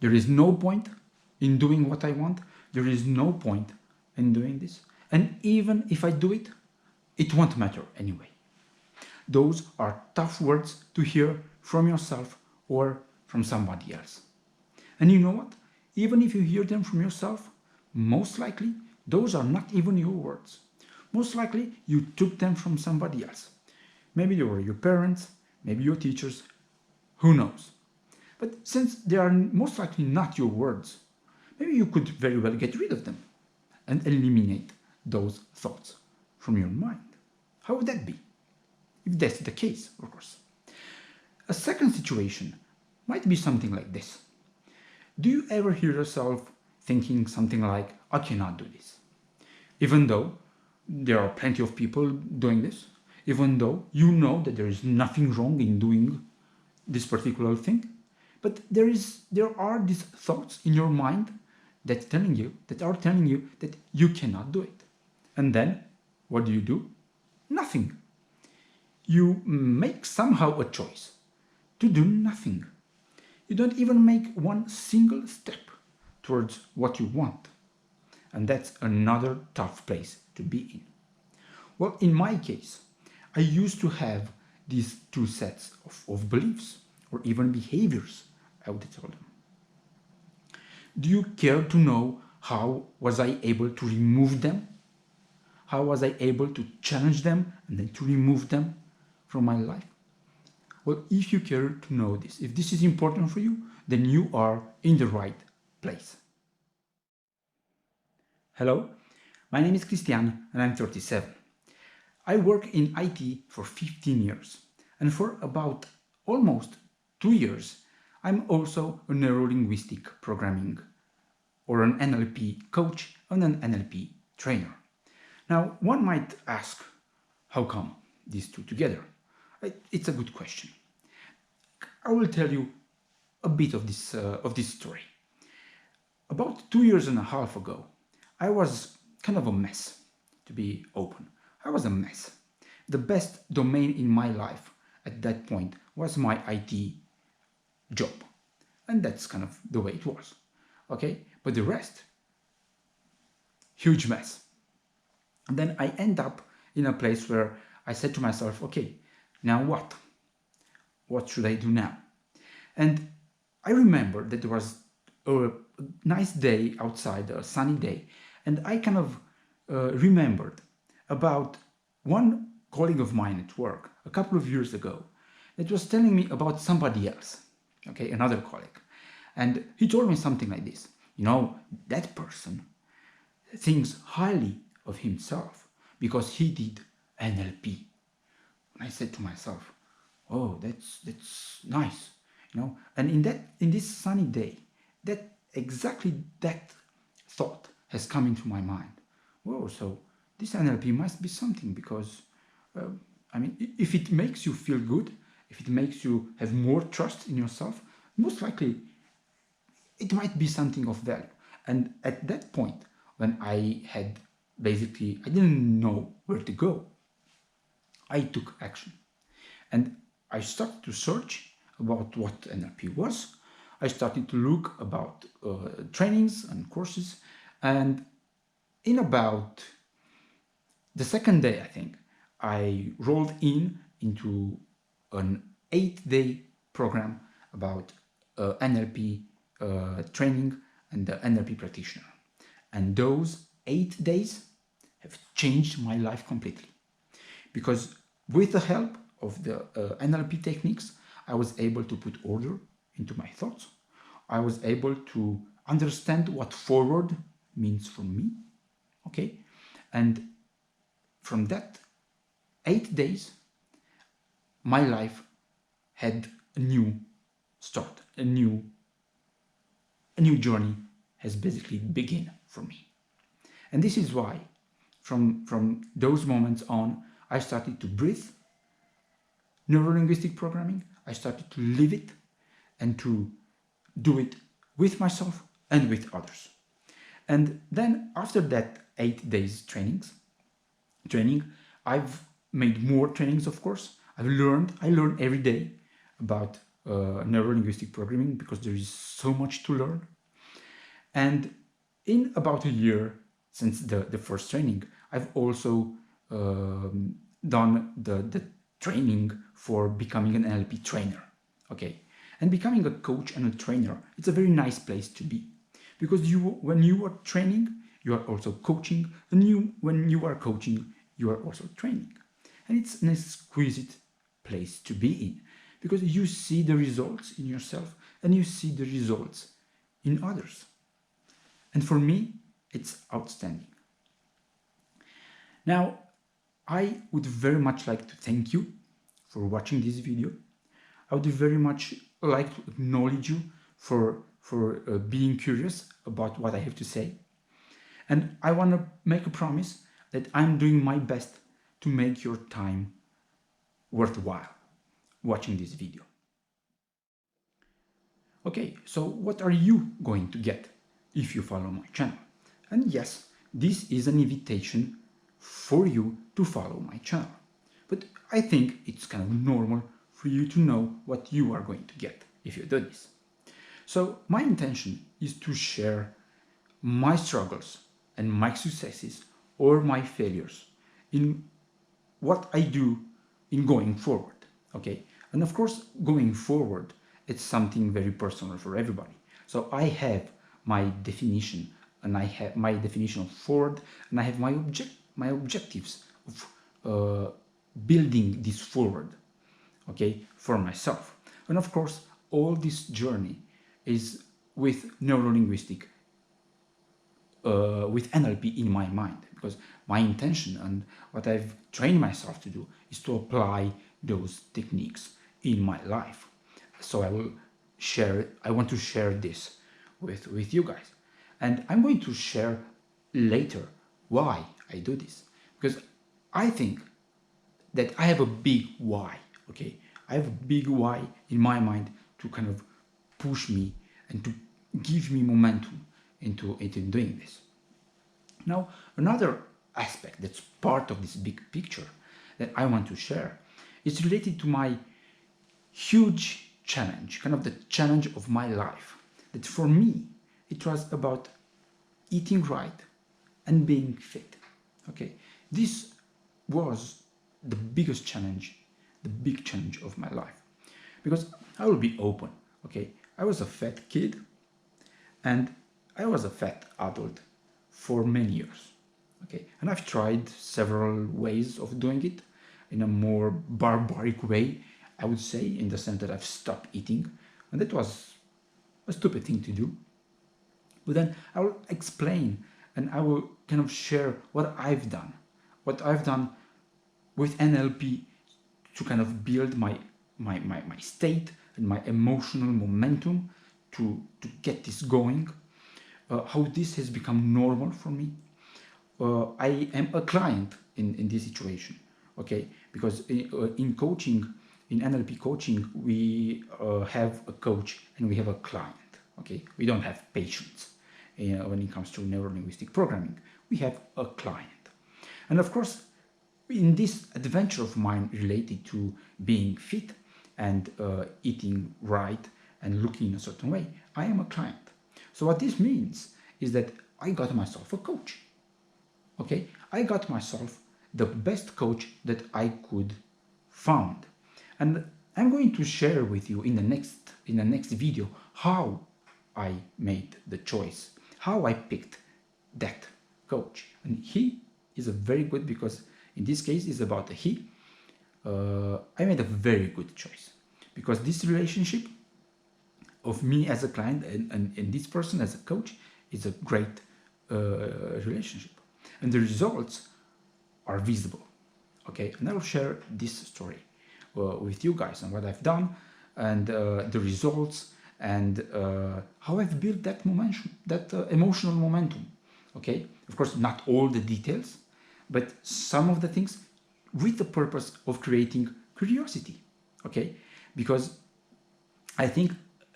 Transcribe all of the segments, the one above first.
There is no point in doing what I want. There is no point in doing this. And even if I do it, it won't matter anyway. Those are tough words to hear from yourself or from somebody else. And you know what? Even if you hear them from yourself, most likely those are not even your words. Most likely you took them from somebody else. Maybe they were your parents, maybe your teachers, who knows? But since they are most likely not your words, maybe you could very well get rid of them and eliminate those thoughts from your mind. How would that be? If that's the case, of course. A second situation might be something like this. Do you ever hear yourself thinking something like, I cannot do this? Even though there are plenty of people doing this, even though you know that there is nothing wrong in doing this particular thing, but there are these thoughts in your mind that are telling you that you cannot do it. And then what do? Nothing. You make somehow a choice to do nothing. You don't even make one single step towards what you want. And that's another tough place to be in. Well, in my case, I used to have these two sets of beliefs or even behaviors, I would tell them. Do you care to know how was I able to remove them? How was I able to challenge them and then to remove them from my life? Well, if you care to know this, if this is important for you, then you are in the right place. Hello, my name is Christian and I'm 37. I work in IT for 15 years, and for about almost 2 years, I'm also a Neuro Linguistic Programming or an NLP coach and an NLP trainer. Now, one might ask, how come these two together? It's a good question. I will tell you a bit of this story. About 2 years and a half ago, I was kind of a mess, to be open. I was a mess. The best domain in my life at that point was my IT job. And that's kind of the way it was. Okay? But the rest, huge mess. And then I end up in a place where I said to myself, okay, now what? What should I do now? And I remember that there was a nice day outside, a sunny day, and I kind of remembered about one colleague of mine at work a couple of years ago that was telling me about somebody else, okay, another colleague. And he told me something like this, you know, that person thinks highly of himself because he did NLP. And I said to myself, oh, that's nice, you know. And in this sunny day, exactly that thought has come into my mind. Whoa, so this NLP must be something because, I mean, if it makes you feel good, if it makes you have more trust in yourself, most likely it might be something of value. And at that point, when I didn't know where to go, I took action. And I started to search about what NLP was. I started to look about trainings and courses. And in about the second day, I think, I rolled into an 8-day program about NLP training and the NLP practitioner. And those 8 days have changed my life completely. Because with the help of the NLP techniques, I was able to put order into my thoughts. I was able to understand what forward means for me, okay? And from that 8 days, my life had a new start, a new journey has basically begun for me. And this is why, from those moments on, I started to breathe Neuro Linguistic Programming. I started to live it and to do it with myself and with others. And then after that 8 days training, I've made more trainings, of course. I learn every day about Neuro Linguistic Programming because there is so much to learn. And in about a year since the first training, I've also done the training for becoming an NLP trainer. Okay, and becoming a coach and a trainer, it's a very nice place to be, because when you are training, you are also coaching, and when you are coaching, you are also training, and it's an exquisite place to be in, because you see the results in yourself and you see the results in others. And for me, it's outstanding. Now, I would very much like to thank you for watching this video. I would very much like to acknowledge you for being curious about what I have to say. And I want to make a promise that I'm doing my best to make your time worthwhile watching this video. Okay, so what are you going to get if you follow my channel? And yes, this is an invitation for you to follow my channel. But I think it's kind of normal for you to know what you are going to get if you do this. So my intention is to share my struggles and my successes or my failures in what I do in going forward. Okay, and of course, going forward, it's something very personal for everybody. So I have my definition, and I have my definition of forward, and I have my objectives of building this forward, okay, for myself. And of course, all this journey is with neuro-linguistic, with NLP in my mind, because my intention and what I've trained myself to do is to apply those techniques in my life. So I want to share this with you guys. And I'm going to share later why I do this, because I think that I have a big why, okay? I have a big why in my mind to kind of push me and to give me momentum into doing this. Now, another aspect that's part of this big picture that I want to share is related to my huge challenge, kind of the challenge of my life. That for me, it was about eating right and being fit. Okay, this was the biggest challenge, the big challenge of my life. Because I will be open, okay? I was a fat kid and I was a fat adult for many years, okay? And I've tried several ways of doing it in a more barbaric way, I would say, in the sense that I've stopped eating, and that was a stupid thing to do. But then I will explain and I will kind of share what I've done with NLP to kind of build my state and my emotional momentum to get this going, how this has become normal for me. I am a client in this situation, okay? Because in coaching, in NLP coaching, we have a coach and we have a client, okay? We don't have patients when it comes to neuro-linguistic programming. We have a client. And of course, in this adventure of mine related to being fit and eating right and looking in a certain way, I am a client. So what this means is that I got myself a coach. Okay, I got myself the best coach that I could find, and I'm going to share with you in the next video how I made the choice, how I picked that coach. And he is a very good, because in this case it's about a he. I made a very good choice, because this relationship of me as a client and this person as a coach is a great relationship, and the results are visible. Okay, and I will share this story with you guys and what I've done and the results and how I've built that momentum, that emotional momentum. Okay, of course not all the details, but some of the things, with the purpose of creating curiosity. Okay, because I think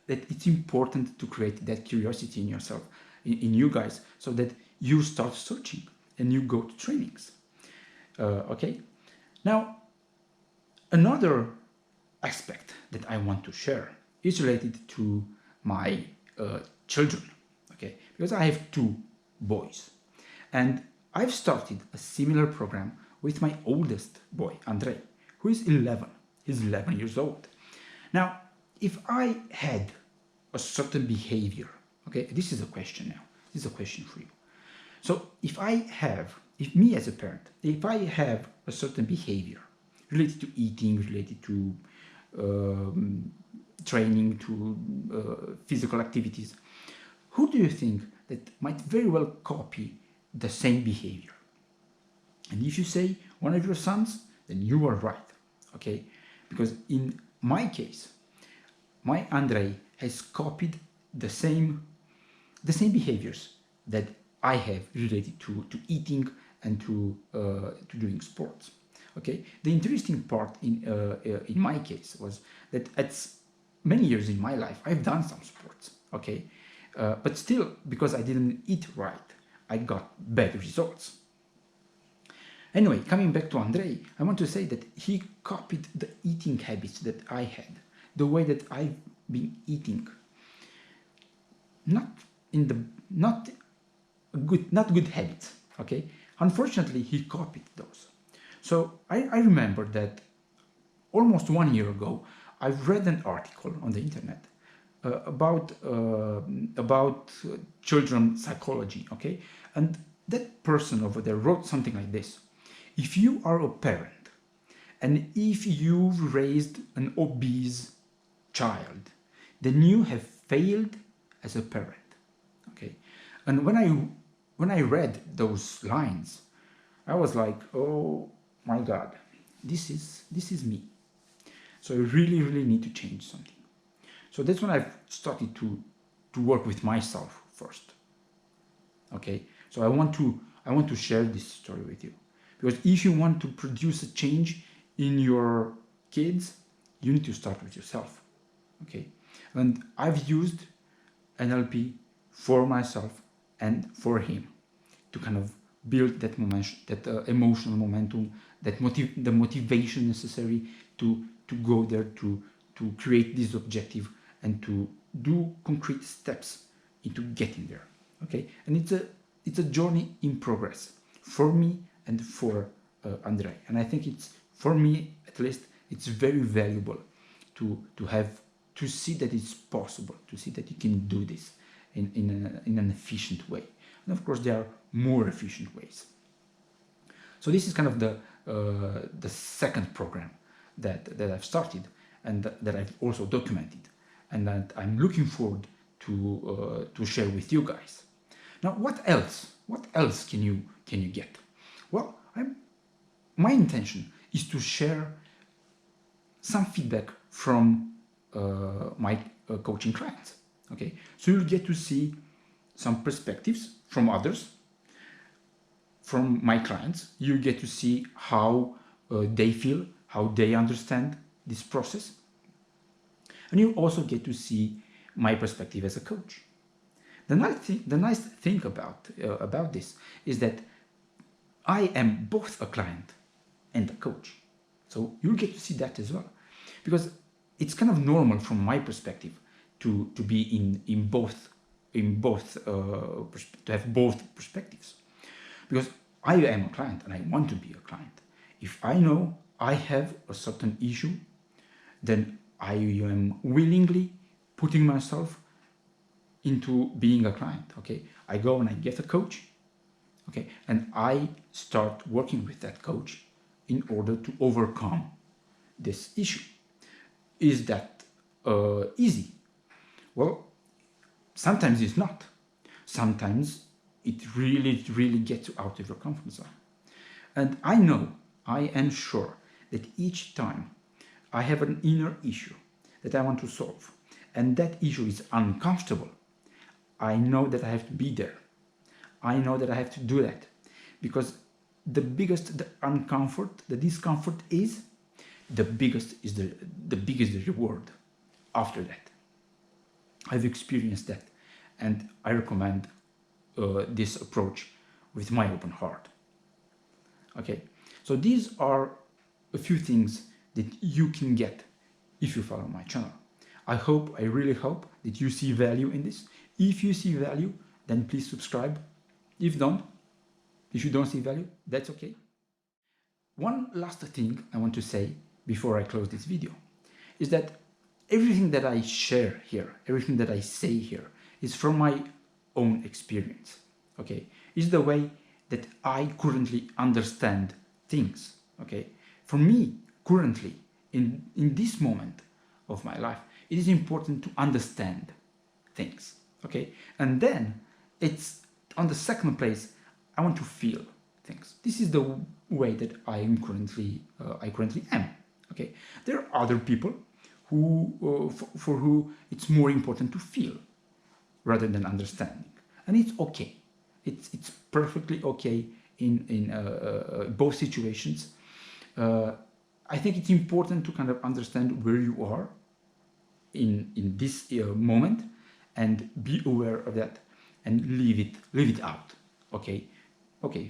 that it's important to create that curiosity in yourself, in you guys, so that you start searching and you go to trainings. Okay, now another aspect that I want to share is related to my children, okay? Because I have two boys, and I've started a similar program with my oldest boy, Andrei, who is 11. He's 11 years old. Now, if I had a certain behavior, okay, this is a question now. This is a question for you. So if me as a parent, if I have a certain behavior related to eating, related to training, to physical activities, who do you think that might very well copy the same behavior? And if you say one of your sons, then you are right, okay? Because in my case, my Andrei has copied the same behaviors that I have related to eating and to doing sports. Okay. The interesting part in my case was that at many years in my life I've done some sports. Okay, but still, because I didn't eat right, I got bad results. Anyway, coming back to Andrei, I want to say that he copied the eating habits that I had, the way that I've been eating. Not good habits. Okay, unfortunately, he copied those. So I remember that almost 1 year ago, I read an article on the internet about children psychology. Okay, and that person over there wrote something like this: if you are a parent and if you've raised an obese child, then you have failed as a parent. Okay, and when I read those lines, I was like, oh my God, this is me. So I really need to change something. So that's when I've started to work with myself first. Okay, so I want to share this story with you, because if you want to produce a change in your kids, you need to start with yourself. Okay, and I've used NLP for myself and for him to kind of build that momentum, that emotional momentum, that the motivation necessary to go there, to create this objective and to do concrete steps into getting there. Okay, and it's a journey in progress for me and for Andrei, and I think it's, for me at least, it's very valuable to see that it's possible, to see that you can do this in an efficient way. And of course, there are more efficient ways. So this is kind of the second program that I've started and that I've also documented, and that I'm looking forward to share with you guys. Now, what else? What else can you get? Well, my intention is to share some feedback from my coaching clients. Okay, so you'll get to see some perspectives from others, from my clients. You get to see how they feel, how they understand this process, and you also get to see my perspective as a coach. The nice thing about this is that I am both a client and a coach, so you'll get to see that as well, because it's kind of normal from my perspective to be in both to have both perspectives, because I am a client and I want to be a client. If I know I have a certain issue, then I am willingly putting myself into being a client. Okay, I go and I get a coach. Okay, and I start working with that coach in order to overcome this issue. Is that easy? Well, sometimes it's not. Sometimes it really gets you out of your comfort zone. And I am sure that each time I have an inner issue that I want to solve, and that issue is uncomfortable, I know that I have to be there. I know that I have to do that, because the discomfort is, the biggest is the reward after that. I've experienced that, and I recommend this approach with my open heart. Okay, so these are a few things that you can get if you follow my channel. I really hope that you see value in this. If you see value, then please subscribe. If you don't see value, that's okay. One last thing I want to say before I close this video is that everything that I share here, everything that I say here is from my own experience, okay? It's the way that I currently understand things, okay? For me, currently, in this moment of my life, it is important to understand things, okay? And then it's on the second place, I want to feel things. This is the way that I currently am, okay? There are other people who, for who it's more important to feel rather than understanding, and it's okay. It's perfectly okay in both situations. I think it's important to kind of understand where you are in this moment and be aware of that and leave it out. Okay.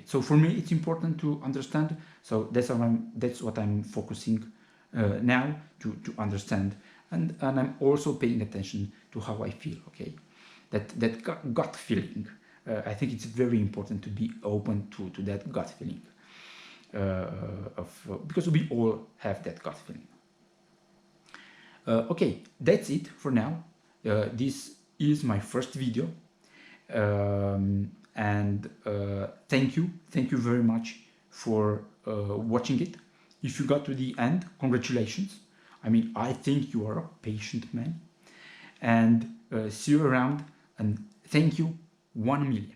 So for me, it's important to understand. So that's what I'm focusing now to understand, and I'm also paying attention to how I feel. Okay, that gut feeling. I think it's very important to be open to that gut feeling, because we all have that gut feeling. Okay, that's it for now. This is my first video, and thank you very much for watching it. If you got to the end, congratulations. I mean, I think you are a patient man, and see you around, and thank you 1 million.